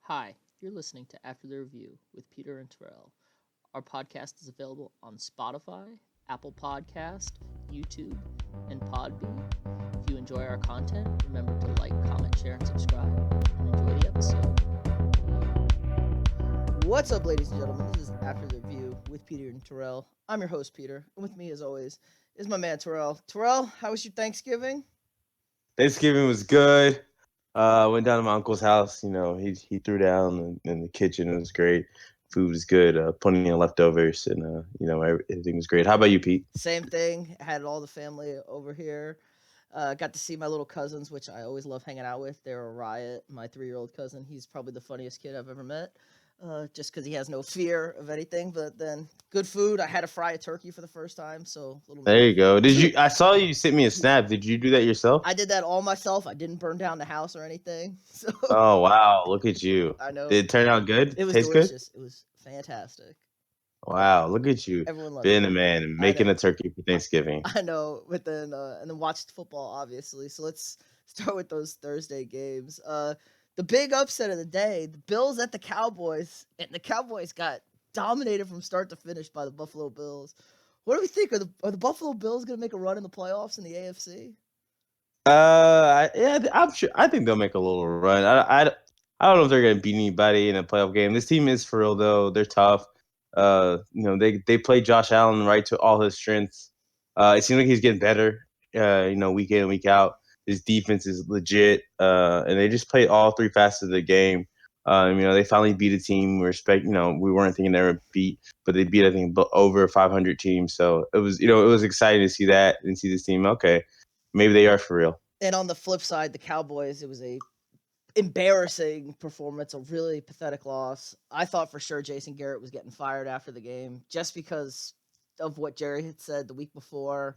Hi, you're listening to After the Review with Peter and Terrell. Our podcast is available on Spotify, Apple Podcast, YouTube, and Podbean. If you enjoy our content, remember to like, comment, share, and subscribe. And enjoy the episode. What's up, ladies and gentlemen? This is After the Review with Peter and Terrell. I'm your host, Peter, and with me, as always, is my man, Terrell. Terrell, how was your Thanksgiving? Thanksgiving was good. Went down to my uncle's house. He threw down in the kitchen. It was great. Food was good. Plenty of leftovers, and everything was great. How about you, Pete? Same thing. Had all the family over here. Got to see my little cousins, which I always love hanging out with. They're a riot. My 3-year-old cousin, he's probably the funniest kid I've ever met, just because he has no fear of anything. But then good food. I had to fry a turkey for the first time, so a little. There you go. Did you? I saw you sent me a snap. Did you do that yourself? I did that all myself. I didn't burn down the house or anything. So Oh wow! Look at you. I know Did it turn out good? it was Taste good? delicious. It was fantastic. Wow! Look at you, Everyone loved being it. a man and I making know. a turkey for Thanksgiving. I know, but then and then watched football, obviously. So let's start with those Thursday games. The big upset of the day: the Bills at the Cowboys, and the Cowboys got dominated from start to finish by the Buffalo Bills. What do we think? Are the Buffalo Bills going to make a run in the playoffs in the AFC? Yeah, I'm sure. I think they'll make a little run. I don't know if they're gonna beat anybody in a playoff game. This team is for real though. They're tough. They play Josh Allen right to all his strengths. It seems like he's getting better. Week in and week out. His defense is legit. And they just played all three facets of the game. They finally beat a team we weren't thinking they would beat, but they beat I think over 500 teams. So it was exciting to see that and see this team. Okay, maybe they are for real. And on the flip side, the Cowboys, it was a embarrassing performance, a really pathetic loss. I thought for sure Jason Garrett was getting fired after the game just because of what Jerry had said the week before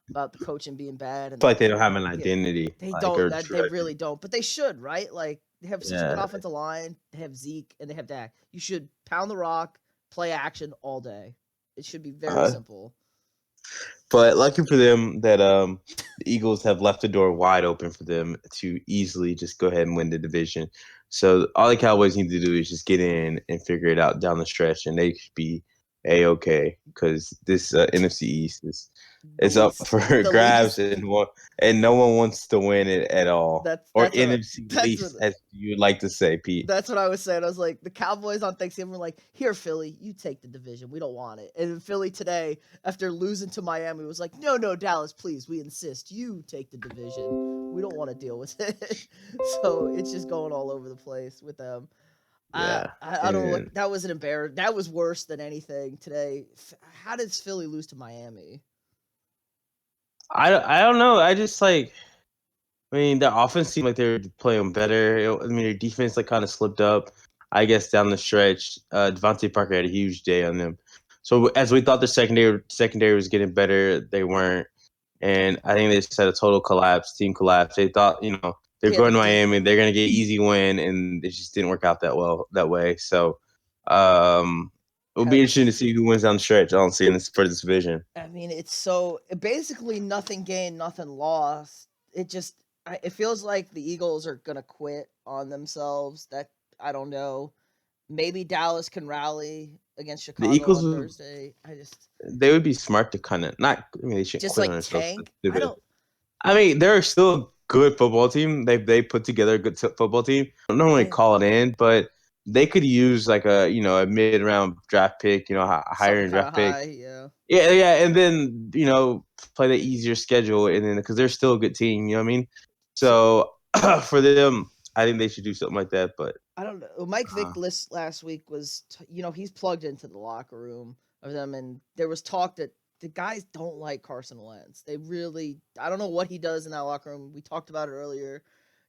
about the coaching being bad. I And feel like they don't have an identity. they Like don't. or That they really don't. But they should, right? Like they have such a good yeah. offensive line. They have Zeke and they have Dak. You should pound the rock, play action all day. It should be very Uh, simple. but lucky for them that the Eagles have left the door wide open for them to easily just go ahead and win the division. So all the Cowboys need to do is just get in and figure it out down the stretch, and they should be a-okay because this NFC East The is up least, for the grabs, least. and no one wants to win it at all, or That's what NFC that's least, what as you would like to say, Pete. That's what I was saying. I was like, the Cowboys on Thanksgiving were like, here, Philly, you take the division. We don't want it. And Philly today, after losing to Miami, was like, no, Dallas, please, we insist. You take the division. We don't want to deal with it. So it's just going all over the place with them. I, Yeah, I, I don't know. and That was an embarrassment. That was worse than anything today. How does Philly lose to Miami? I don't know. I just like. I mean, their offense seemed like they were playing better. Their defense like kind of slipped up. I guess down the stretch, Devontae Parker had a huge day on them. So as we thought the secondary was getting better, they weren't, and I think they just had a total collapse, team collapse. They thought they're Yeah, the going to D. Miami, they're going to get easy win, and it just didn't work out that way. So it'll be Have, interesting to see who wins down the stretch. Honestly, in this for this division. I mean, it's so basically nothing gained, nothing lost. It feels like the Eagles are gonna quit on themselves. That I don't know. Maybe Dallas can rally against The Chicago Eagles on Thursday. I just they would be smart to kind of not. I mean, they shouldn't just quit on like themselves. But tank. they I would. don't. I mean, they're still a good football team. They put together a good football team. I don't normally I call it in, but they could use like a mid round draft pick, a higher something end kind of draft pick. high. Yeah. Yeah, and then play the easier schedule, and then because they're still a good team, you know what I mean. So So for them, I think they should do something like that. But I don't know. Mike uh, Vick list last week was, he's plugged into the locker room of them, and there was talk that the guys don't like Carson Wentz. They really, I don't know what he does in that locker room. We talked about it earlier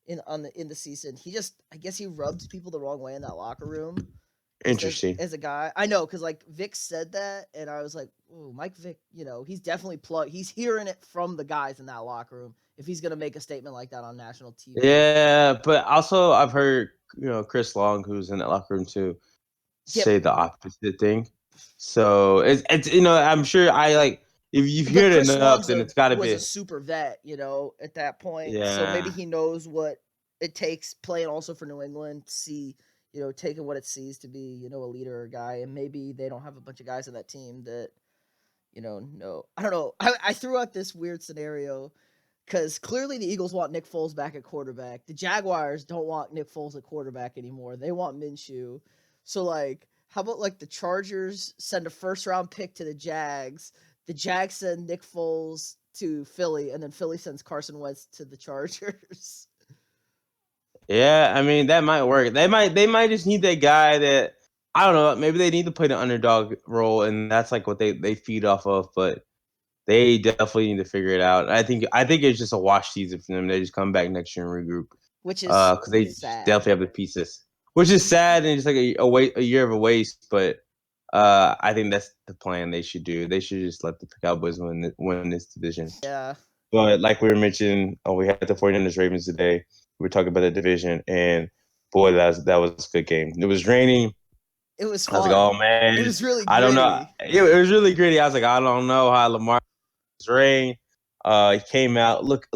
in the season. He just, I guess he rubs people the wrong way in that locker room. Just interesting. as a guy, I know because like Vic said that, and I was like, "Oh, Mike Vick, he's definitely plugged. He's hearing it from the guys in that locker room. If he's gonna make a statement like that on national TV, Yeah, but also I've heard Chris Long, who's in that locker room too, yeah, say the opposite thing. So it's I'm sure I like if you've but heard it Chris enough, Long's then it's got to was a be super vet, at that point. So maybe yeah. he knows what it takes playing also for New England to see, taking what it sees to be, a leader or guy, and maybe they don't have a bunch of guys on that team that, no, I don't know. I threw out this weird scenario because clearly the Eagles want Nick Foles back at quarterback. The Jaguars don't want Nick Foles at quarterback anymore. They want Minshew. So, like, how about, like, the Chargers send a first-round pick to the Jags, the Jags send Nick Foles to Philly, and then Philly sends Carson Wentz to the Chargers. Yeah, I mean that might work. They might just need that guy that I don't know. Maybe they need to play the underdog role, and that's like what they feed off of. But they definitely need to figure it out. I think it's just a wash season for them. They just come back next year and regroup. Which is Because they sad. definitely have the pieces, which is sad and just like a year of a waste. But I think that's the plan they should do. They should just let the Cowboys win this division. Yeah. But like we were mentioning, we had the 49ers Ravens today. We were talking about the division, and boy, that was a good game. It was raining. It was I was like, fun. oh man, It was really I don't know. gritty. It was really gritty. I was like, I don't know how Lamar rain. He came out look.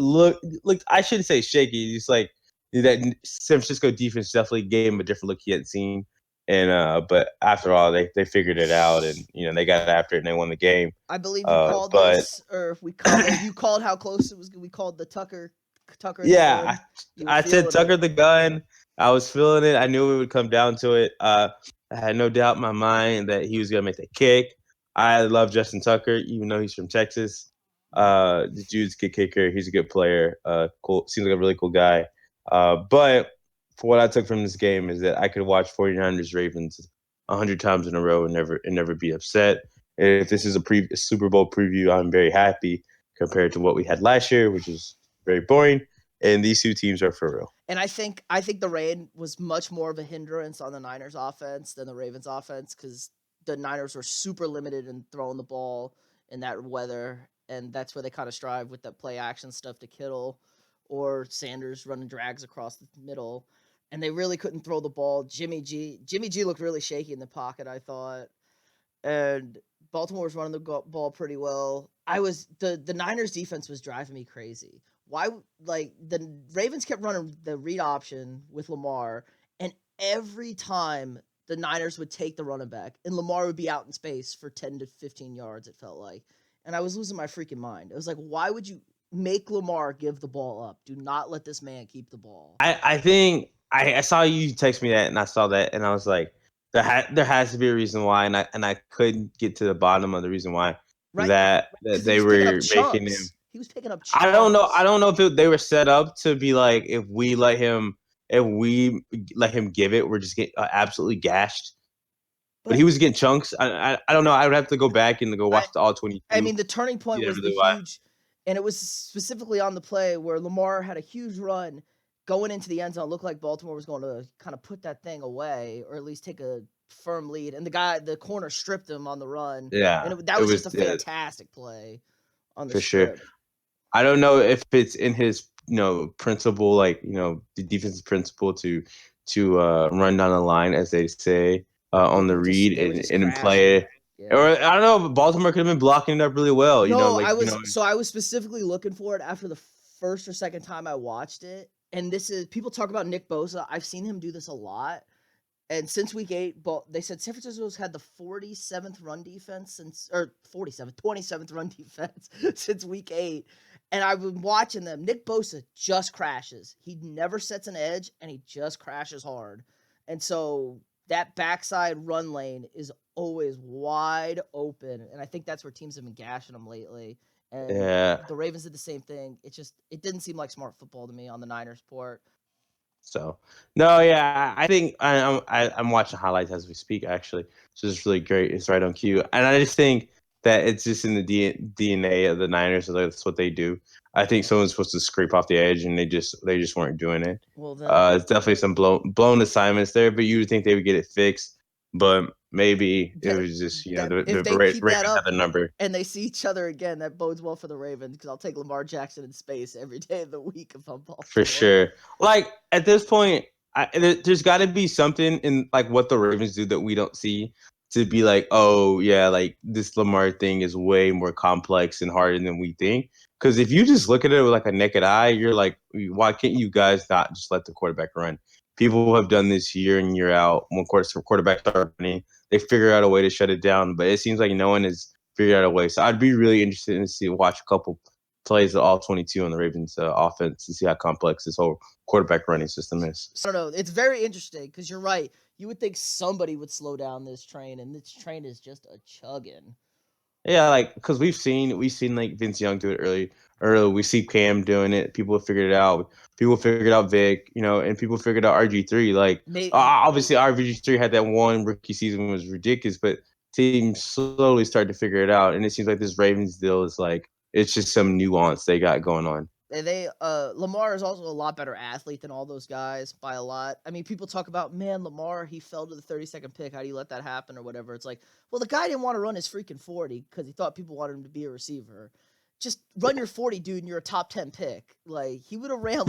I shouldn't say shaky. Just like that San Francisco defense definitely gave him a different look he hadn't seen. And but after all, they figured it out, and they got after it and they won the game. I believe you called But this, or if we called, you called how close it was. We called the Tucker the yeah, gun. You were I said feeling Tucker it. the gun. I was feeling it. I knew it would come down to it. I had no doubt in my mind that he was gonna make the kick. I love Justin Tucker, even though he's from Texas. The dude's a good kicker. He's a good player. Cool. Seems like a really cool guy. But for what I took from this game is that I could watch 49ers Ravens 100 times in a row and never be upset. If this is a Super Bowl preview, I'm very happy compared to what we had last year, which is very boring. And these two teams are for real. And I think the rain was much more of a hindrance on the Niners offense than the Ravens offense because the Niners were super limited in throwing the ball in that weather, and that's where they kind of strive with that play action stuff to Kittle or Sanders running drags across the middle. And they really couldn't throw the ball. Jimmy G looked really shaky in the pocket, I thought. And Baltimore was running the ball pretty well. The Niners defense was driving me crazy. Why, like, the Ravens kept running the read option with Lamar, and every time the Niners would take the running back, and Lamar would be out in space for 10 to 15 yards, it felt like. And I was losing my freaking mind. It was like, why would you make Lamar give the ball up? Do not let this man keep the ball. I think I saw you text me that, and I saw that, and I was like, there has to be a reason why, and I couldn't get to the bottom of the reason why that they were making him. He was picking up chunks. I don't know if they were set up to be like, if we let him give it, we're just getting absolutely gashed. But he was getting chunks. I don't know. I would have to go back and go watch the all 22. I mean, the turning point was the huge, and it was specifically on the play where Lamar had a huge run going into the end zone. It looked like Baltimore was going to kind of put that thing away, or at least take a firm lead. And the corner stripped him on the run. Yeah, and that was just a fantastic play on the strip. Sure. I don't know if it's in his principle, like the defensive principle to run down the line, as they say, on the read and play it. Yeah. Or I don't know, Baltimore could have been blocking it up really well. I was specifically looking for it after the first or second time I watched it. And this is, people talk about Nick Bosa. I've seen him do this a lot. And since week 8, they said San Francisco's had the 27th run defense 27th run defense since week 8. And I've been watching them. Nick Bosa just crashes. He never sets an edge, and he just crashes hard. And so that backside run lane is always wide open. And I think that's where teams have been gashing him lately. And the Ravens did the same thing. It didn't seem like smart football to me on the Niners' part. So, no, yeah, I think I'm watching highlights as we speak, actually. So it's really great. It's right on cue. And I just think that it's just in the DNA of the Niners. So that's what they do. I think someone's supposed to scrape off the edge, and they just weren't doing it. Well, then, it's definitely some blown assignments there, but you would think they would get it fixed. But maybe it was just, the Ravens had the number. And they see each other again, that bodes well for the Ravens, because I'll take Lamar Jackson in space every day of the week if I'm Baltimore. For sure. Like, at this point, there's got to be something in, like, what the Ravens do that we don't see to be like, oh, yeah, like, this Lamar thing is way more complex and harder than we think. Because if you just look at it with, like, a naked eye, you're like, why can't you guys not just let the quarterback run? people have done this year in year out. When quarterbacks start running, they figure out a way to shut it down. But it seems like no one has figured out a way. So I'd be really interested to watch a couple plays of all 22 on the Ravens offense to see how complex this whole quarterback running system is. I don't know. It's very interesting because you're right. You would think somebody would slow down this train, and this train is just a chugging. Yeah, like because we've seen like Vince Young do it early. We see Cam doing it. People have figured it out. People figured out Vic, and people figured out RG3. Like obviously RG3 had that one rookie season was ridiculous, but teams slowly started to figure it out. And it seems like this Ravens deal is like it's just some nuance they got going on. Lamar is also a lot better athlete than all those guys by a lot. I mean, people talk about, man, Lamar, he fell to the 32nd pick. How do you let that happen or whatever? It's like, well, the guy didn't want to run his freaking 40 because he thought people wanted him to be a receiver. Just run your 40, dude, and you're a top 10 pick. Like he would have ran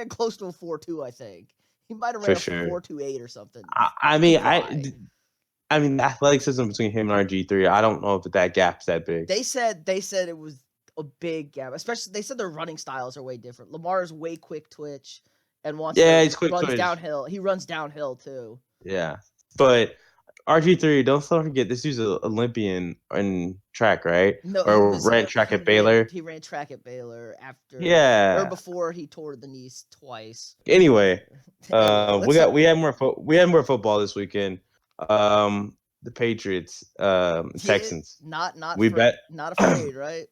close to a 4.2, I think. He might have ran a 4.28 or something. I mean, the athleticism between him and RG3, I don't know if that gap's that big. They said it was a big gap. Especially, they said their running styles are way different. Lamar's way quick twitch and he's quick runs twitch. Downhill. He runs downhill too. Yeah, but RG3, don't forget this dude's an Olympian in track, right? No, or ran track at Baylor. He ran track at Baylor or before he tore the knees twice. Anyway, we had more football this weekend. The Patriots, Texans. Not afraid, right?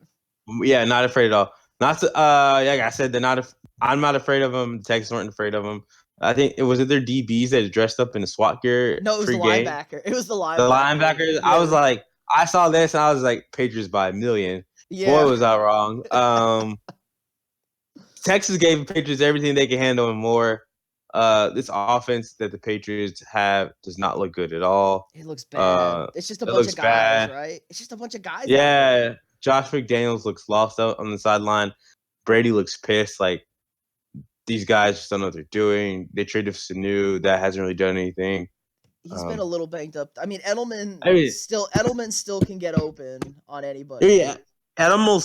Yeah, not afraid at all. Not to, like I said, I'm not afraid of them. The Texans weren't afraid of them. I think it was their DBs that dressed up in the SWAT gear. No, it was the linebacker. It was the linebacker. The linebackers. Yeah. I was like, I saw this and I was like, Patriots by a million. Yeah. Boy, was I wrong. Texas gave the Patriots everything they could handle and more. This offense that the Patriots have does not look good at all. It looks bad. It's just a bunch of guys, right? It's just a bunch of guys. Yeah. Josh McDaniels looks lost out on the sideline. Brady looks pissed. Like, these guys just don't know what they're doing. They traded for Sanu. That hasn't really done anything. He's been a little banged up. I mean, Edelman still can get open on anybody. Yeah, Edelman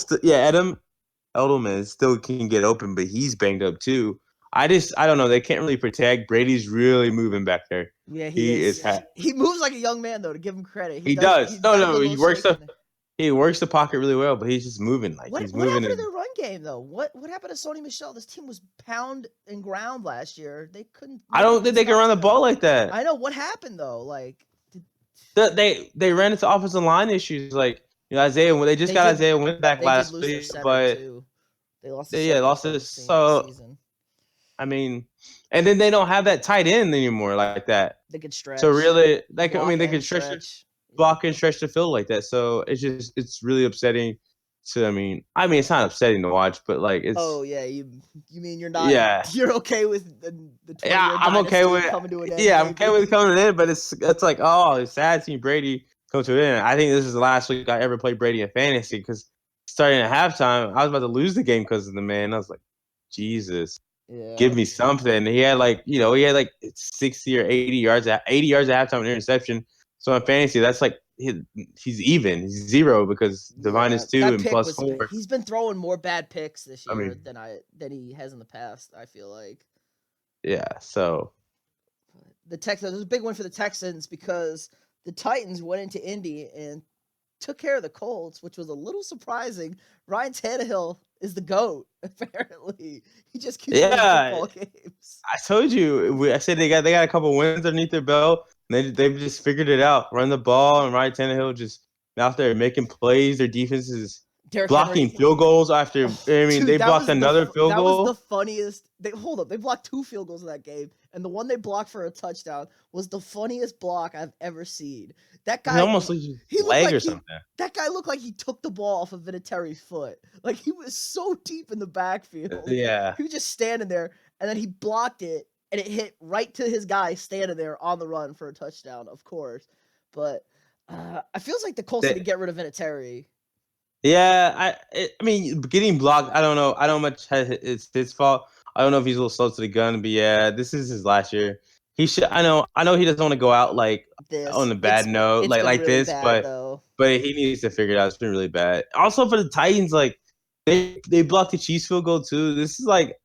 still can get open, but he's banged up too. I don't know. They can't really protect. Brady's really moving back there. Yeah, he is. He moves like a young man, though. To give him credit, he does. No, he works He works the pocket really well, but he's just moving What happened to their run game, though? What happened to Sony Michel? This team was pound and ground last year. They couldn't. I don't think they can run the ball like that. I know. What happened though? Like they ran into offensive line issues. Like Isaiah, they just got Isaiah Wynn back last week, but they lost. Lost this. So season. I mean, and then they don't have that tight end anymore like that. They could stretch. So really, they could stretch. Block and stretch the field like that. So it's really upsetting. So I mean, it's not upsetting to watch, but like it's. Oh yeah, you mean you're not? Yeah, you're okay with the 20-year I'm okay with coming to an end. Yeah, I'm okay with coming to an end, but it's like it's sad seeing Brady come to an end. I think this is the last week I ever played Brady in fantasy because starting at halftime, I was about to lose the game because of the man. I was like, Jesus. Yeah. Give me something. He had 60 or 80 yards at halftime, an interception. So in fantasy, that's like he's even. He's zero because the -2 and +4. He's been throwing more bad picks this year than he has in the past, I feel like. Yeah, so the Texans, it was a big win for the Texans because the Titans went into Indy and took care of the Colts, which was a little surprising. Ryan Tannehill is the GOAT, apparently. He just keeps winning football games. I told you. I said they got a couple wins underneath their belt. They've just figured it out. Run the ball, and Ryan Tannehill just out there making plays. Their defense is blocking field goals after. Dude, they blocked another field goal. That was the funniest. They blocked 2 field goals in that game, and the one they blocked for a touchdown was the funniest block I've ever seen. That guy almost looked leg or something. That guy looked like he took the ball off of Vinatieri's foot. Like he was so deep in the backfield. Yeah, he was just standing there, and then he blocked it. And it hit right to his guy standing there on the run for a touchdown, of course. But I feels like the Colts need to get rid of Vinatieri. Yeah, I mean, getting blocked, I don't know. I don't much it's his fault. I don't know if he's a little slow to the gun, but yeah, this is his last year. He should. I know he doesn't want to go out like on a bad note, like really this, but he needs to figure it out. It's been really bad. Also for the Titans, like they blocked the Chiefs field goal too. This is like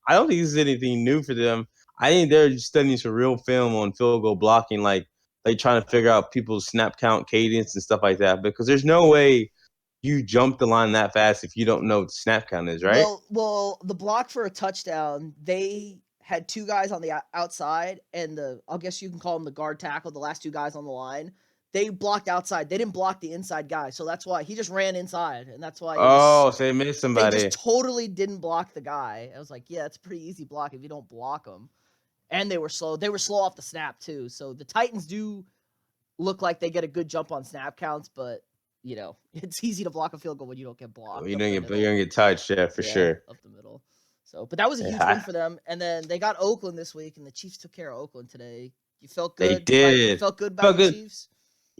I don't think this is anything new for them. I think they're studying some real film on field goal blocking, like trying to figure out people's snap count, cadence, and stuff like that. Because there's no way you jump the line that fast if you don't know what the snap count is, right? Well, the block for a touchdown, they had two guys on the outside, and I'll guess you can call them the guard tackle, the last two guys on the line. They blocked outside. They didn't block the inside guy, so that's why he just ran inside, and that's why it was. Oh, so they missed They just somebody. totally didn't block the guy. I was like, yeah, it's a pretty easy block if you don't block them. And they were slow. They were slow off the snap too. So the Titans do look like they get a good jump on snap counts, but it's easy to block a field goal when you don't get blocked. You don't get touched, yeah, for sure. Up the middle. So, but that was a huge win for them. And then they got Oakland this week, and the Chiefs took care of Oakland today. You felt good. They did. You felt good about the Chiefs.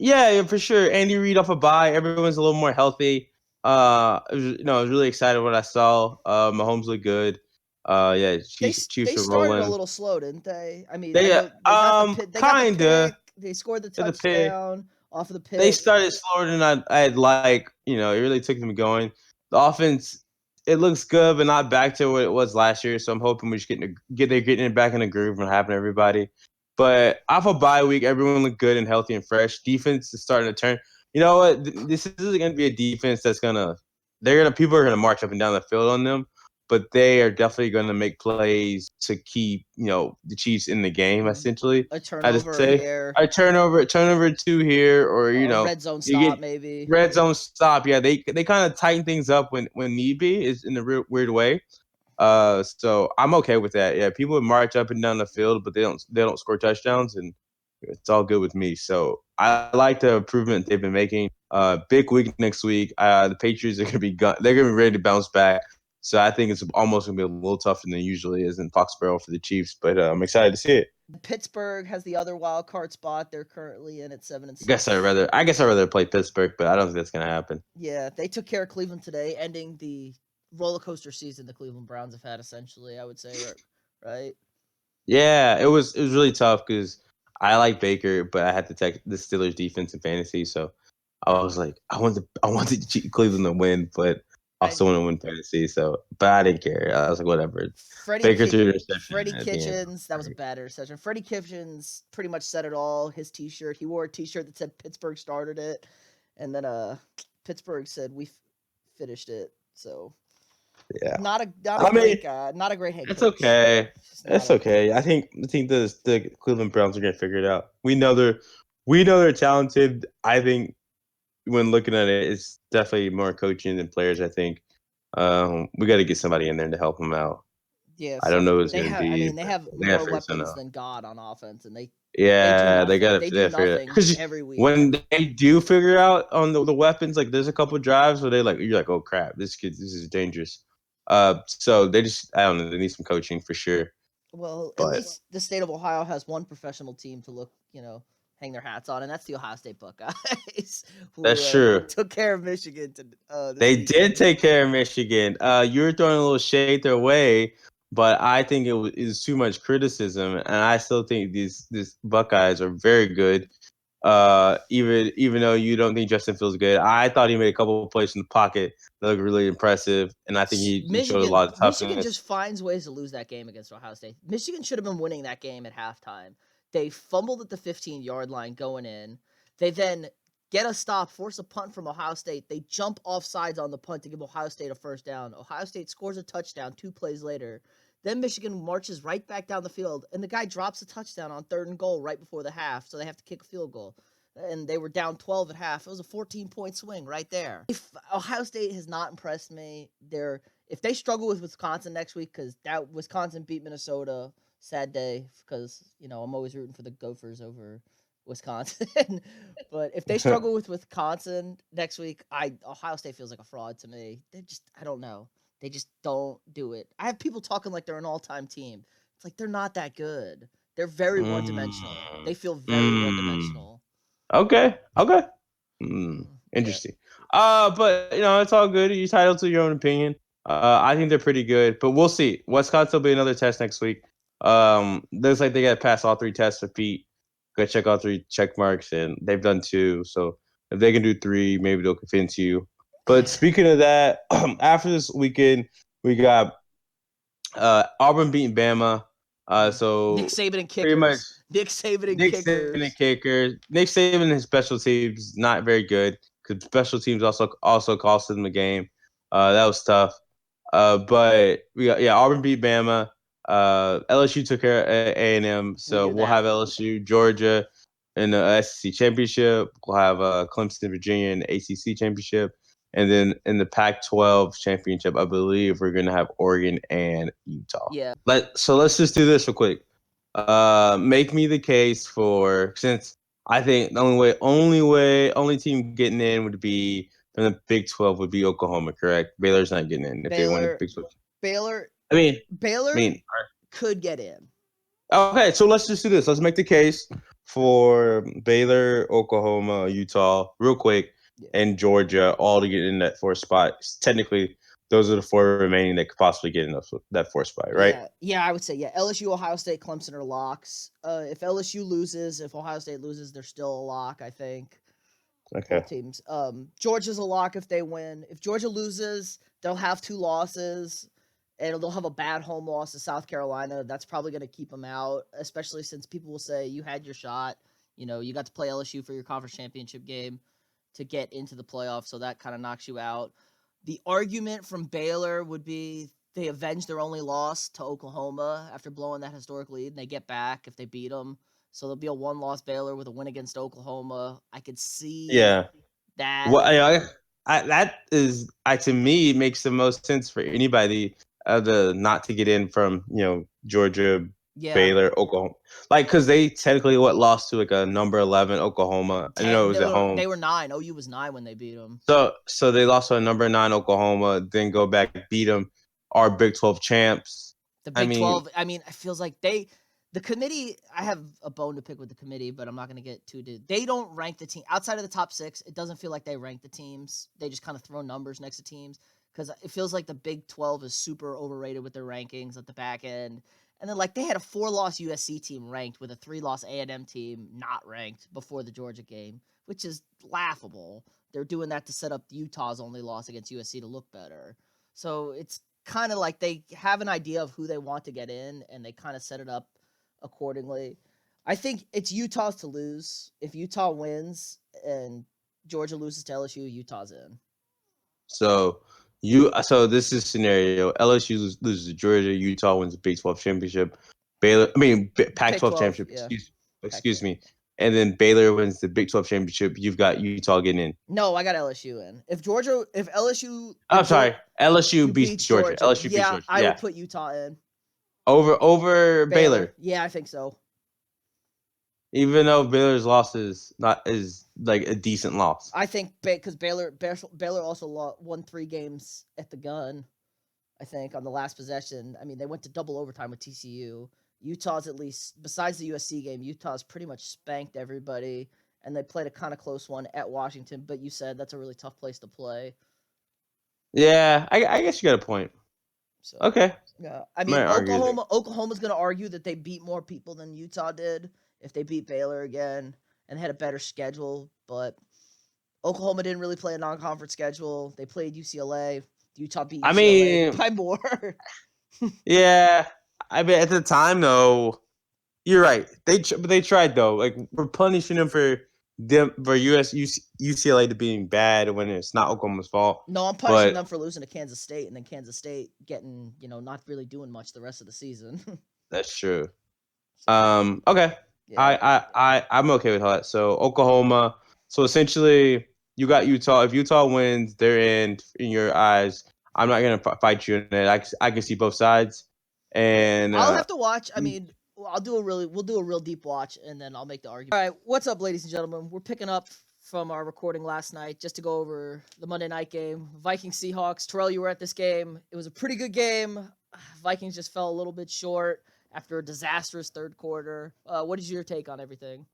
Yeah, for sure. Andy Reid off a bye. Everyone's a little more healthy. I was really excited what I saw. Mahomes looked good. Yeah, Chiefs they were started rolling a little slow, didn't they? I mean, they got the kinda. pick. They scored the touchdown off of the pick. They started slower than I'd like. It really took them going. The offense, it looks good, but not back to what it was last year. So I'm hoping we're just getting it back in the groove and having everybody. But off a bye week, everyone looked good and healthy and fresh. Defense is starting to turn. You know what? This isn't going to be a defense that's people are gonna march up and down the field on them, but they are definitely going to make plays to keep the Chiefs in the game. Essentially, a turnover here, a turnover 2 here, or red zone stop maybe. Red zone stop. Yeah, they kind of tighten things up when need be, is in a real weird way. So I'm okay with that. Yeah, people would march up and down the field, but they don't score touchdowns, and it's all good with me. So I like the improvement they've been making. Big week next week. The Patriots are gonna be ready to bounce back. So I think it's almost gonna be a little tougher than it usually is in Foxborough for the Chiefs, but I'm excited to see it. Pittsburgh has the other wild card spot. They're currently in at 7-6. I guess I'd rather play Pittsburgh, but I don't think that's gonna happen. Yeah, they took care of Cleveland today, ending the roller coaster season the Cleveland Browns have had, essentially, I would say, right? Yeah, it was really tough because I like Baker, but I had to take the Steelers defense in fantasy, so I was like, I wanted Cleveland to win, but I also want to win fantasy. So, but I didn't care. I was like, whatever. Baker threw the interception. Freddie Kitchens, that was a bad interception. Freddie Kitchens pretty much said it all. His T-shirt, he wore a T-shirt that said Pittsburgh started it, and then Pittsburgh said we finished it. So. Yeah, not a great guy, not a great head coach. It's okay. It's okay. I think the Cleveland Browns are gonna figure it out. We know they're talented. I think when looking at it, it's definitely more coaching than players. I think we got to get somebody in there to help them out. Yeah, I don't know who's gonna be. I mean, they have more weapons than God on offense, and they got to do nothing every week. When they do figure out on the weapons, like there's a couple drives where you're like, oh crap, this is dangerous. So they I don't know, they need some coaching for sure. Well, at least the state of Ohio has one professional team to hang their hats on, and that's the Ohio State Buckeyes. Who, that's true. Took care of Michigan. They did take care of Michigan. You were throwing a little shade their way, but I think it is too much criticism, and I still think these Buckeyes are very good. Even though you don't think Justin Fields good, I thought he made a couple of plays in the pocket that looked really impressive, and I think he showed a lot of toughness. Michigan just finds ways to lose that game against Ohio State. Michigan should have been winning that game at halftime. They fumbled at the 15-yard line going in. They then get a stop, force a punt from Ohio State. They jump off sides on the punt to give Ohio State a first down. Ohio State scores a touchdown 2 plays later. Then Michigan marches right back down the field, and the guy drops a touchdown on 3rd and goal right before the half, so they have to kick a field goal. And they were down 12 at half. It was a 14-point swing right there. Ohio State has not impressed me. If they struggle with Wisconsin next week, because that Wisconsin beat Minnesota, sad day, because I'm always rooting for the Gophers over Wisconsin. But if they struggle with Wisconsin next week, Ohio State feels like a fraud to me. I don't know. They just don't do it. I have people talking like they're an all-time team. It's like they're not that good. They're very one-dimensional. They feel very one-dimensional. Okay. Interesting. Yeah. But it's all good. You're entitled to your own opinion. I think they're pretty good, but we'll see. Wisconsin will be another test next week. Looks like they got to pass all 3 tests for Pete. Go check all 3 check marks, and they've done 2. So if they can do 3, maybe they'll convince you. But speaking of that, after this weekend, we got Auburn beating Bama. So Nick Saban and pretty much kickers. Nick Saban and Nick Saban and kickers. kicker. Nick Saban and his special teams not very good because special teams also cost them the game. That was tough. But we got Auburn beat Bama. LSU took care of A&M, We so knew we'll have that. LSU, Georgia in the SEC championship. We'll have Clemson, Virginia in the ACC championship, and then in the Pac-12 championship, I believe we're gonna have Oregon and Utah. Yeah. Let's just do this real quick. Make me the case for, since I think the only team getting in would be from the Big 12 would be Oklahoma, correct? Baylor's not getting in if they win the Big 12. Baylor I mean, Baylor could get in. okay, so let's just do this. Let's make the case for Baylor, Oklahoma, Utah, real quick, and Georgia all to get in that fourth spot. Technically, those are the four remaining that could possibly get in that fourth spot, right? Yeah, I would say LSU, Ohio State, Clemson are locks. If LSU loses, if Ohio State loses, they're still a lock, I think. Okay. Both teams. Georgia's a lock if they win. If Georgia loses, they'll have 2 losses, and they'll have a bad home loss to South Carolina. That's probably going to keep them out, especially since people will say you had your shot. You know, you got to play LSU for your conference championship game to get into the playoffs, so that kind of knocks you out. The argument from Baylor would be they avenge their only loss to Oklahoma after blowing that historic lead, and they get back if they beat them. So there'll be a 1-loss Baylor with a win against Oklahoma. I could see that. Well, that is, to me, makes the most sense for anybody not to get in from Georgia, Baylor, Oklahoma, because they technically lost to like a number 11 Oklahoma. I know it was at home. They were 9. OU was 9 when they beat them. So they lost to a number 9 Oklahoma, then go back and beat them. Our Big 12 champs. The Big 12. I mean, it feels like the committee. I have a bone to pick with the committee, but I'm not going to get too deep. They don't rank the team outside of the top 6. It doesn't feel like they rank the teams. They just kind of throw numbers next to teams because it feels like the Big 12 is super overrated with their rankings at the back end. And then they had a 4-loss USC team ranked with a 3-loss A&M team not ranked before the Georgia game, which is laughable. They're doing that to set up Utah's only loss against USC to look better. So it's kind of like they have an idea of who they want to get in, and they kind of set it up accordingly. I think it's Utah's to lose. If Utah wins and Georgia loses to LSU, Utah's in. So this is scenario: LSU loses to Georgia, Utah wins the Big 12 championship, Pac-12 championship. Yeah. Excuse me. And then Baylor wins the Big 12 championship. You've got Utah getting in. No, I got LSU in. If LSU. I'm sorry, LSU beats Georgia. LSU beats Georgia. I would put Utah in. Over Baylor. Yeah, I think so. Even though Baylor's loss is like a decent loss. I think because Baylor also won 3 games at the gun, I think, on the last possession. I mean, they went to double overtime with TCU. Utah's, at least, besides the USC game, Utah's pretty much spanked everybody, and they played a kind of close one at Washington, but you said that's a really tough place to play. Yeah, I guess you got a point. So, okay. Yeah, I mean, Oklahoma's going to argue that they beat more people than Utah did if they beat Baylor again and had a better schedule, but Oklahoma didn't really play a non-conference schedule. They played UCLA. Utah beat UCLA by more. Yeah, I mean, at the time, though, you're right. They tried, though. Like, we're punishing them for UCLA to being bad when it's not Oklahoma's fault. No, I'm punishing them for losing to Kansas State and then Kansas State getting, not really doing much the rest of the season. That's true. Okay. Yeah. I'm okay with that. So Oklahoma. So essentially, you got Utah. If Utah wins, they're in your eyes. I'm not gonna fight you in it. I can see both sides, and I'll have to watch. I mean, we'll do a real deep watch, and then I'll make the argument. All right, what's up, ladies and gentlemen? We're picking up from our recording last night just to go over the Monday night game, Vikings Seahawks. Terrell, you were at this game. It was a pretty good game. Vikings just fell a little bit short after a disastrous third quarter. What is your take on everything?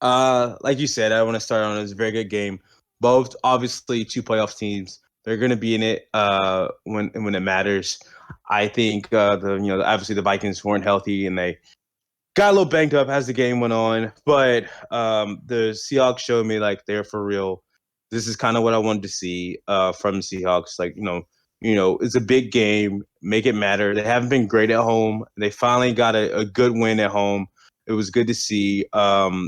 Like you said, I want to start on it. It was a very good game. Both obviously 2 playoff teams. They're going to be in it when it matters. I think obviously the Vikings weren't healthy and they got a little banged up as the game went on. But the Seahawks showed me like they're for real. This is kind of what I wanted to see from the Seahawks. Like, It's a big game. Make it matter. They haven't been great at home. They finally got a good win at home. It was good to see.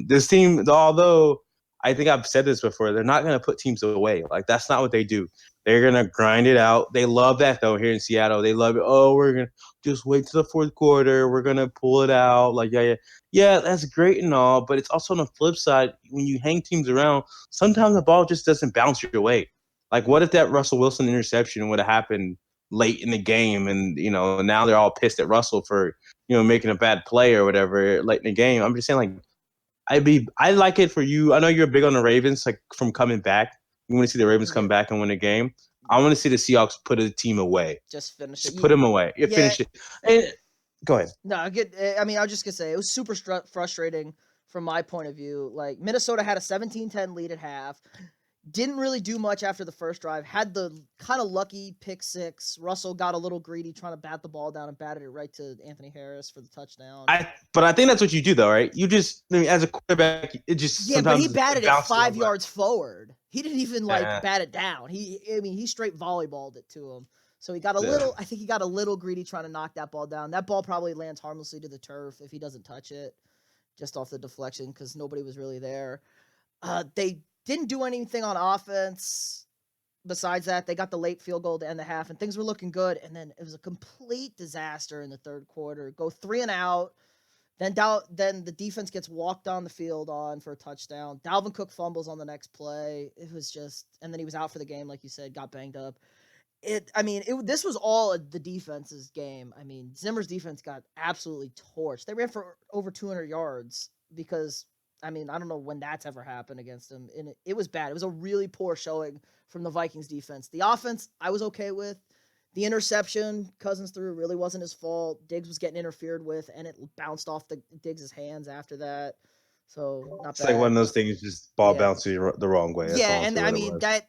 This team, although I think I've said this before, they're not going to put teams away. Like, that's not what they do. They're going to grind it out. They love that, though, here in Seattle. They love it. Oh, we're going to just wait to the fourth quarter. We're going to pull it out. Like, yeah. Yeah, that's great and all. But it's also on the flip side, when you hang teams around, sometimes the ball just doesn't bounce your way. Like, what if that Russell Wilson interception would have happened late in the game, and now they're all pissed at Russell for making a bad play or whatever late in the game? I'm just saying, like, I like it for you. I know you're big on the Ravens, like, from coming back. You want to see the Ravens come back and win a game. I want to see the Seahawks put a team away. Just finish Just it. put them away. Yeah, finish it. And, go ahead. No, I was just gonna say it was super frustrating from my point of view. Like, Minnesota had a 17-10 lead at half. Didn't really do much after the first drive. Had the kind of lucky pick six. Russell got a little greedy trying to bat the ball down and batted it right to Anthony Harris for the touchdown. But I think that's what you do, though, right? As a quarterback, it just sometimes but he batted it 5 over. yards forward. He didn't even bat it down. He straight volleyballed it to him. So he got a little. I think he got a little greedy trying to knock that ball down. That ball probably lands harmlessly to the turf if he doesn't touch it, just off the deflection because nobody was really there. They didn't do anything on offense. Besides that, they got the late field goal to end the half, and things were looking good. And then it was a complete disaster in the third quarter. Go 3 and out. Then the defense gets walked on the field on for a touchdown. Dalvin Cook fumbles on the next play. It was just, and then he was out for the game, like you said, got banged up. This was all the defense's game. I mean, Zimmer's defense got absolutely torched. They ran for over 200 yards because, I don't know when that's ever happened against them. And it was bad. It was a really poor showing from the Vikings defense. The offense, I was okay with. The interception Cousins threw really wasn't his fault. Diggs was getting interfered with, and it bounced off Diggs' hands after that. So, not it's bad. Like one of those things, just ball bouncing the wrong way. That's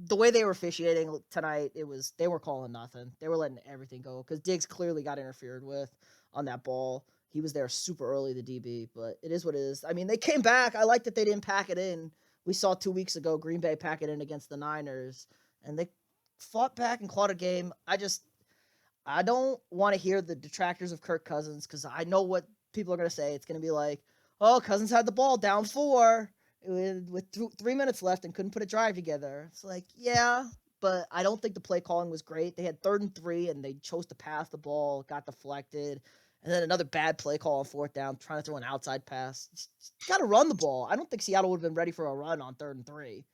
the way they were officiating tonight, they were calling nothing. They were letting everything go because Diggs clearly got interfered with on that ball. He was there super early, the DB, but it is what it is. They came back. I like that they didn't pack it in. We saw 2 weeks ago Green Bay pack it in against the Niners, and they fought back and clawed a game. I don't want to hear the detractors of Kirk Cousins because I know what people are going to say. It's going to be like, oh, Cousins had the ball down 4 with 3 minutes left and couldn't put a drive together. It's like, yeah, but I don't think the play calling was great. They had 3rd and 3, and they chose to pass the ball, got deflected. And then another bad play call on 4th down, trying to throw an outside pass. You got to run the ball. I don't think Seattle would have been ready for a run on 3rd and 3.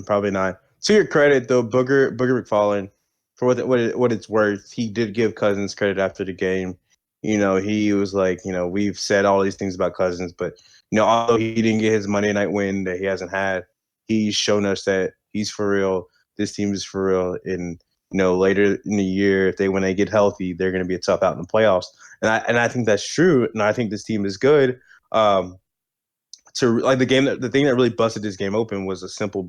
Probably not. To your credit, though, Booger McFarland, for what it's worth, he did give Cousins credit after the game. He was like, we've said all these things about Cousins, but although he didn't get his Monday night win that he hasn't had, he's shown us that he's for real. This team is for real, and later in the year, when they get healthy, they're going to be a tough out in the playoffs. And I think that's true, and I think this team is good. The thing that really busted this game open was a simple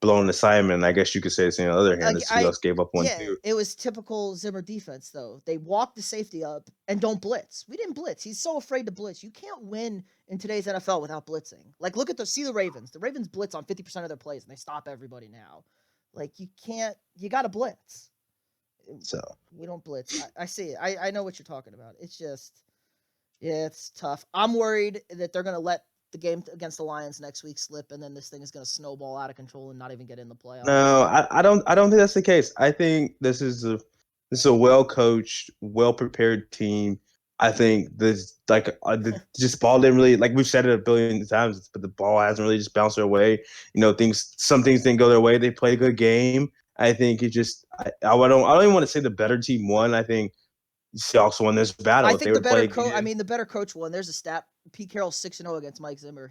blown assignment. I guess you could say it's on the other hand, the Seahawks gave up one too. It was typical Zimmer defense though. They walked the safety up and don't blitz. We didn't blitz. He's so afraid to blitz. You can't win in today's NFL without blitzing. Like, look at the Ravens. The Ravens blitz on 50% of their plays and they stop everybody now. Like, you got to blitz. So we don't blitz. I see it. I know what you're talking about. It's just, yeah, it's tough. I'm worried that they're going to let the game against the Lions next week slip, and then this thing is going to snowball out of control and not even get in the playoffs. No, I don't think that's the case. I think this is a well coached, well prepared team. I think this just ball didn't really, like we've said it a billion times, but the ball hasn't really just bounced their way. Some things didn't go their way. They played a good game. I think it just I don't even want to say the better team won. I think Seahawks won this battle. I think the better coach won. There's a stat. Pete Carroll's 6-0 against Mike Zimmer.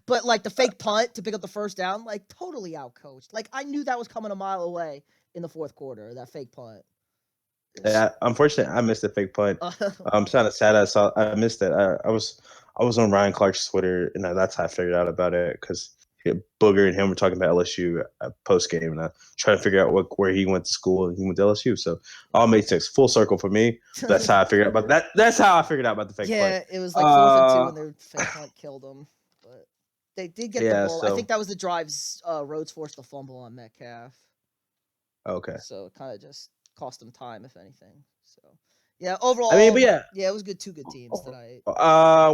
But like the fake punt to pick up the first down, like totally outcoached. Like I knew that was coming a mile away in the fourth quarter, that fake punt. Yeah, unfortunately, I missed the fake punt. I'm kind of sad I missed it. I was on Ryan Clark's Twitter, and that's how I figured out about it because Booger and him were talking about LSU post game, and I tried to figure out where he went to school, and he went to LSU. So all made sense, full circle for me. That's how I figured out about that. That's how I figured out about the fake punt. Yeah, it was like 4th and 2, and their fake punt killed them. But they did get the ball. I think that was the drive's Rhodes forced the fumble on Metcalf. Okay. So it kind of just cost them time, if anything. So yeah, I mean, overall, but yeah. yeah, it was good. Two good teams tonight.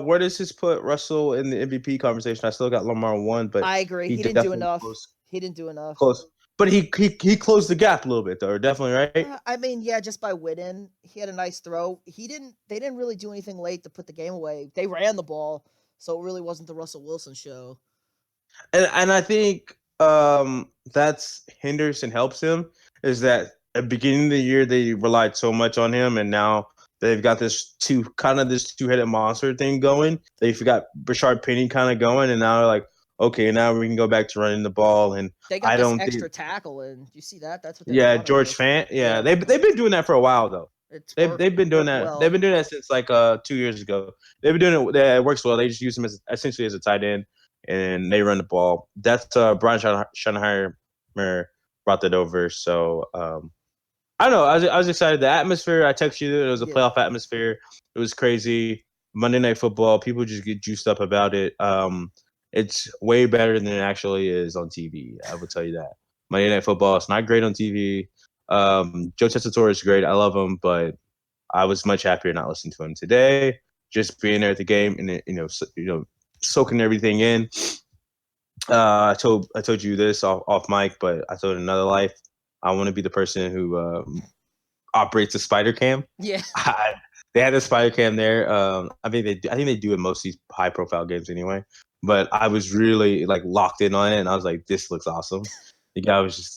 Where does this put Russell in the MVP conversation? I still got Lamar 1, but I agree. he He didn't do definitely enough. He didn't do enough. close. But he closed the gap a little bit though, definitely, right? I mean, yeah, just by winning, he had a nice throw. They didn't really do anything late to put the game away. They ran the ball, so it really wasn't the Russell Wilson show. And I think that's hinders and helps him is that at the beginning of the year they relied so much on him, and now they've got this two-headed monster thing going. They forgot Bashard Penny kind of going, and now they're like, okay, now we can go back to running the ball. And They got I this don't think, extra tackle, and you see that? That's what they were yeah, running George with. Fant, yeah, Yeah, they've been doing that for a while though. it's They've been doing worked that. They've well. been doing that since like 2 years ago. They've been doing it. It works well. They just use him as essentially as a tight end, and they run the ball. That's Brian Schottenheimer brought that over. So I don't know. I was excited. The atmosphere. I texted you. It was a Yeah, playoff atmosphere. It was crazy. Monday Night Football. People just get juiced up about it. It's way better than it actually is on TV. I will tell you that. Monday Night Football. It's not great on TV. Joe Tessitore is great. I love him, but I was much happier not listening to him today. Just being there at the game and soaking everything in. I told you this off mic, but I told another life. I want to be the person who operates a spider cam. yeah. They had a spider cam there. I think they do in most of these high profile games anyway. But I was really like locked in on it, and I was like, "This looks awesome." The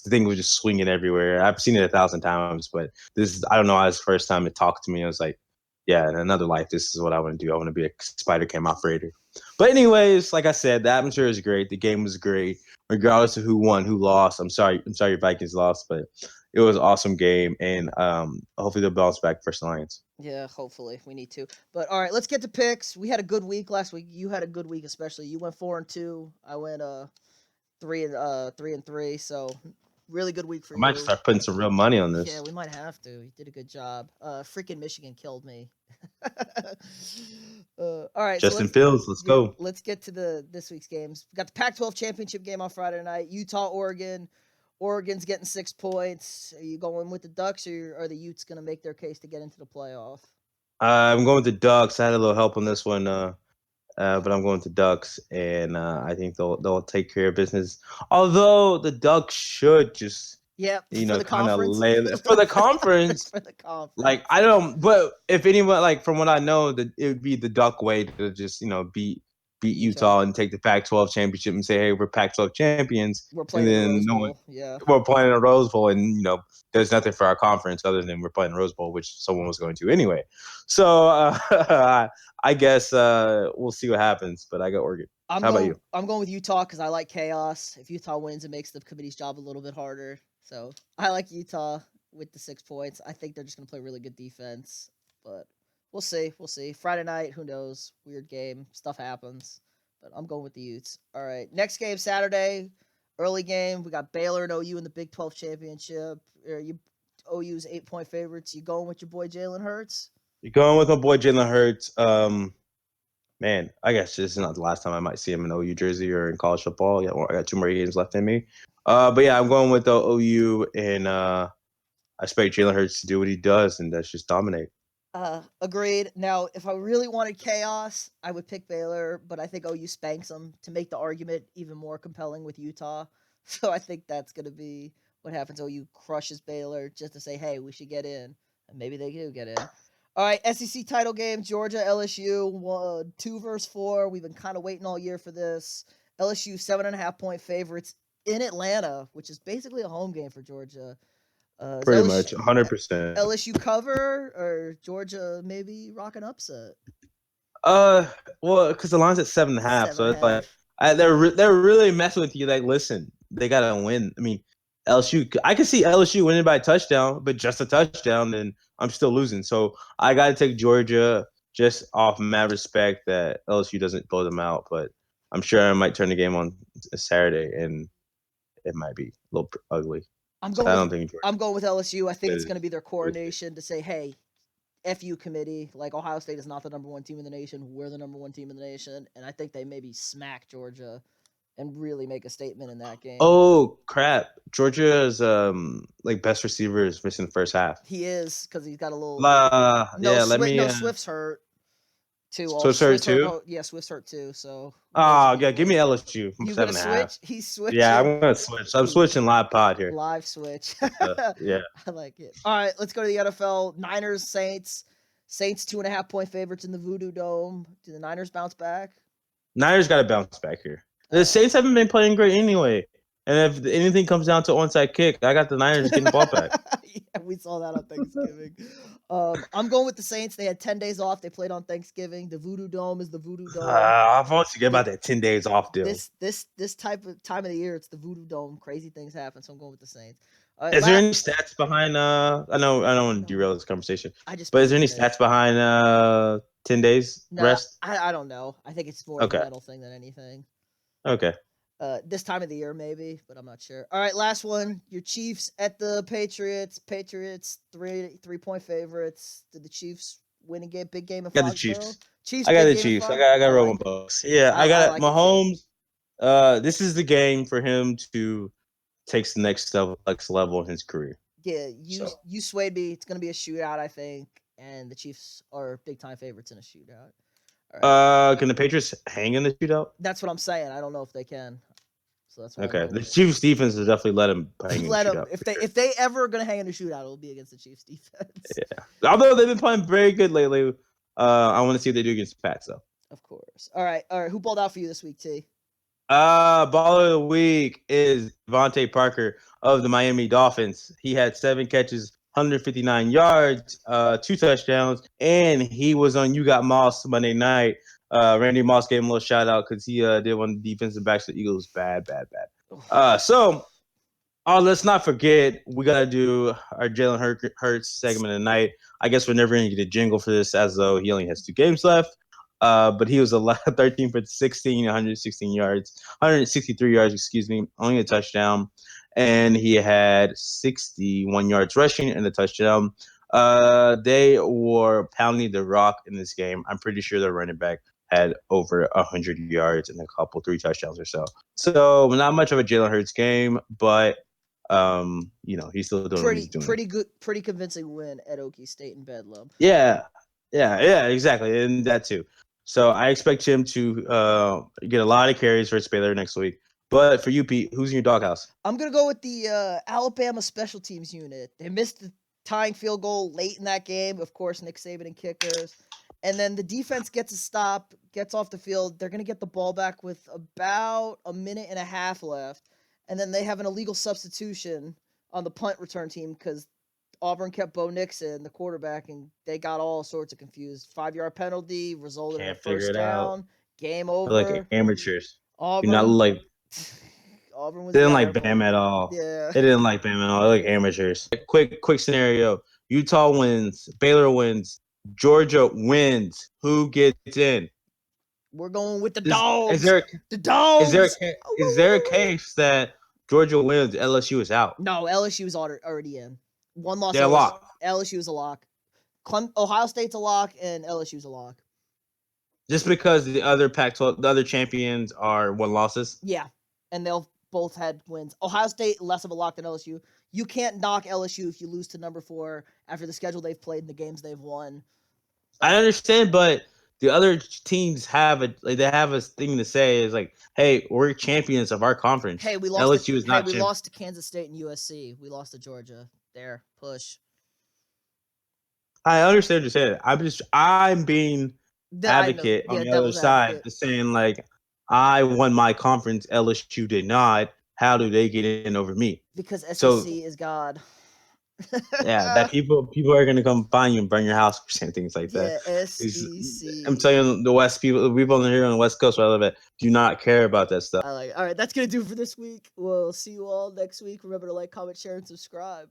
thing was just swinging everywhere. I've seen it 1,000 times, but this is I don't know. It was the first time it talked to me. I was like, "Yeah, in another life, this is what I want to do. I want to be a spider cam operator." But anyways, like I said, the atmosphere is great. The game was great, regardless of who won, who lost. I'm sorry, your Vikings lost, but it was an awesome game, and hopefully they'll bounce back versus the Lions. Yeah, hopefully we need to. But all right, let's get to picks. We had a good week last week. You had a good week, especially. You went 4-2. I went 3-3. So really good week for I might you. start putting some real money on Yeah, this. we might have to. You did a good job. Freaking Michigan killed me. All right, so Justin Fields, let's go. let's get to the this week's games. We got the Pac-12 championship game on Friday night. Utah, Oregon. Oregon's getting 6 points. Are you going with the Ducks, or are the Utes going to make their case to get into the playoff? I'm going with the Ducks. I had a little help on this one, but I'm going with the Ducks, and I think they'll take care of business. Although the Ducks should just Yeah, for the kind of conference. lay for the conference. For the Like conference. I don't, but if anyone like from what I know, that it would be the Duck way to just beat Utah. Utah and take the Pac-12 championship and say, hey, we're Pac-12 champions, We're and playing in the then Rose no one Bowl. Yeah. we're playing a Rose Bowl, and there's nothing for our conference other than we're playing Rose Bowl, which someone was going to anyway. So I guess we'll see what happens. But I got Oregon. How about you? I'm going with Utah because I like chaos. If Utah wins, it makes the committee's job a little bit harder. So I like Utah with the 6 points. I think they're just gonna play really good defense. But we'll see. We'll see. Friday night, who knows? Weird game. Stuff happens. But I'm going with the Utes. All right. Next game Saturday. Early game. We got Baylor and OU in the Big 12 championship. OU's 8-point favorites. You going with your boy Jalen Hurts? You're going with my boy Jalen Hurts. Man, I guess this is not the last time I might see him in OU jersey or in college football. Yeah, I got 2 more games left in me. But yeah, I'm going with the OU, and I expect Jalen Hurts to do what he does, and that's just dominate. Agreed. Now, if I really wanted chaos, I would pick Baylor, but I think OU spanks them to make the argument even more compelling with Utah. So I think that's going to be what happens. OU crushes Baylor just to say, hey, we should get in. And maybe they do get in. All right, SEC title game, Georgia, LSU, 2 versus 4. We've been kind of waiting all year for this. LSU, 7.5-point favorites in Atlanta, which is basically a home game for Georgia. Is Pretty much, 100%. LSU cover or Georgia maybe rock an upset? Well, because the line's at 7.5, Seven so and a it's like half. they're really messing with you. Like, listen, they gotta win. I mean, LSU. I can see LSU winning by a touchdown, but just a touchdown, and I'm still losing. So I gotta take Georgia just off mad respect that LSU doesn't blow them out. But I'm sure I might turn the game on Saturday, and it might be a little ugly. I'm So going I with don't think Georgia I'm going with LSU. I think it's is going to be their Thursday. coronation to say, "Hey, FU committee, like Ohio State is not the number 1 team in the nation. We're the number 1 team in the nation." And I think they maybe smack Georgia and really make a statement in that game. Oh crap! Georgia's like best receiver is missing the first half. He is because he's got a little Yeah, let me. No, Swift's hurt too. So Also, sorry Swift's hurt. too. Oh yeah, Swift's hurt too. So who knows if he Yeah, give me plays? LSU from You gonna 7.5. switch? He's Yeah, switching. I'm gonna switch. I'm He switching live pod here. live switch. Yeah. I like it. All right, let's go to the NFL. Niners, Saints. Saints 2.5-point favorites in the Voodoo Dome. Do the Niners bounce back? Niners got to bounce back here. The Saints haven't been playing great anyway. And if anything comes down to onside kick, I got the Niners getting the ball back. Yeah, we saw that on Thanksgiving. I'm going with the Saints. They had 10 days off. They played on Thanksgiving. The Voodoo Dome is the Voodoo Dome. I've always forget about that 10 days off deal. This type of time of the year, it's the Voodoo Dome. Crazy things happen, so I'm going with the Saints. Is there any stats behind? I don't want to derail this conversation. But is there any stats behind 10 days rest? I don't know. I think it's more of a mental thing than anything. Okay. This time of the year, maybe, but I'm not sure. All right, last one. Your Chiefs at the Patriots. Patriots 3-point favorites. Did the Chiefs win a big game in Foxborough? I got the Chiefs. Chiefs. I got the Chiefs. I got Roman Bucks. Yeah, I got like Mahomes. This is the game for him to take the next level in his career. Yeah, you swayed me. It's gonna be a shootout, I think, and the Chiefs are big time favorites in a shootout. Right. Can the Patriots hang in the shootout? That's what I'm saying. I don't know if they can. So that's okay. The Chiefs defense has definitely let them hang in the shootout. If they ever are gonna hang in a shootout, it'll be against the Chiefs defense. Yeah. Although they've been playing very good lately, I want to see what they do against the Pats though. Of course. All right. Who balled out for you this week, T? Ball of the week is Devontae Parker of the Miami Dolphins. He had 7 catches, 159 yards, 2 touchdowns, and he was on You Got Moss Monday night. Randy Moss gave him a little shout out because he did one of the defensive backs of the Eagles. Bad. So let's not forget, we got to do our Jalen Hurts segment tonight. I guess we're never going to get a jingle for this as though he only has 2 games left. But he was 13 for 16, 163 yards, excuse me, only a touchdown. And he had 61 yards rushing and a touchdown. They were pounding the rock in this game. I'm pretty sure their running back had over 100 yards and 3 touchdowns or so. So not much of a Jalen Hurts game, but he's still doing what he's doing. Pretty convincing win at Okie State in Bedlam. Yeah, exactly, and that too. So I expect him to get a lot of carries for Baylor next week. But for you, Pete, who's in your doghouse? I'm going to go with the Alabama special teams unit. They missed the tying field goal late in that game. Of course, Nick Saban and kickers. And then the defense gets a stop, gets off the field. They're going to get the ball back with about a minute and a half left. And then they have an illegal substitution on the punt return team because Auburn kept Bo Nixon, the quarterback, and they got all sorts of confused. 5-yard penalty resulted in a first down. Game over. Like amateurs. Auburn, not like Auburn was. They didn't like Bam at all. Yeah. They didn't like Bam at all. They're like amateurs. Quick scenario. Utah wins. Baylor wins. Georgia wins. Who gets in? We're going with the Dogs. The Dogs. Is there a case that Georgia wins, LSU is out? No, LSU is already in. One loss. They're locked. LSU is a lock. Ohio State's a lock, and LSU's a lock. Just because the other Pac-12, the other champions are 1 losses? Yeah, and they'll both had wins. Ohio State, less of a lock than LSU. You can't knock LSU if you lose to number 4 after the schedule they've played and the games they've won. I understand, but the other teams have a thing to say is like, hey, we're champions of our conference. Hey, we lost. LSU is not. We lost to Kansas State and USC. We lost to Georgia. There, push. I understand what you're saying. I'm being advocate on the other side, just saying like, I won my conference, LSU did not. How do they get in over me? Because SEC is God. Yeah, that people are gonna come find you and burn your house for saying things like that. Yeah, SEC. I'm telling you, the West people here on the West Coast, where I live at, do not care about that stuff. All right, that's gonna do it for this week. We'll see you all next week. Remember to like, comment, share, and subscribe.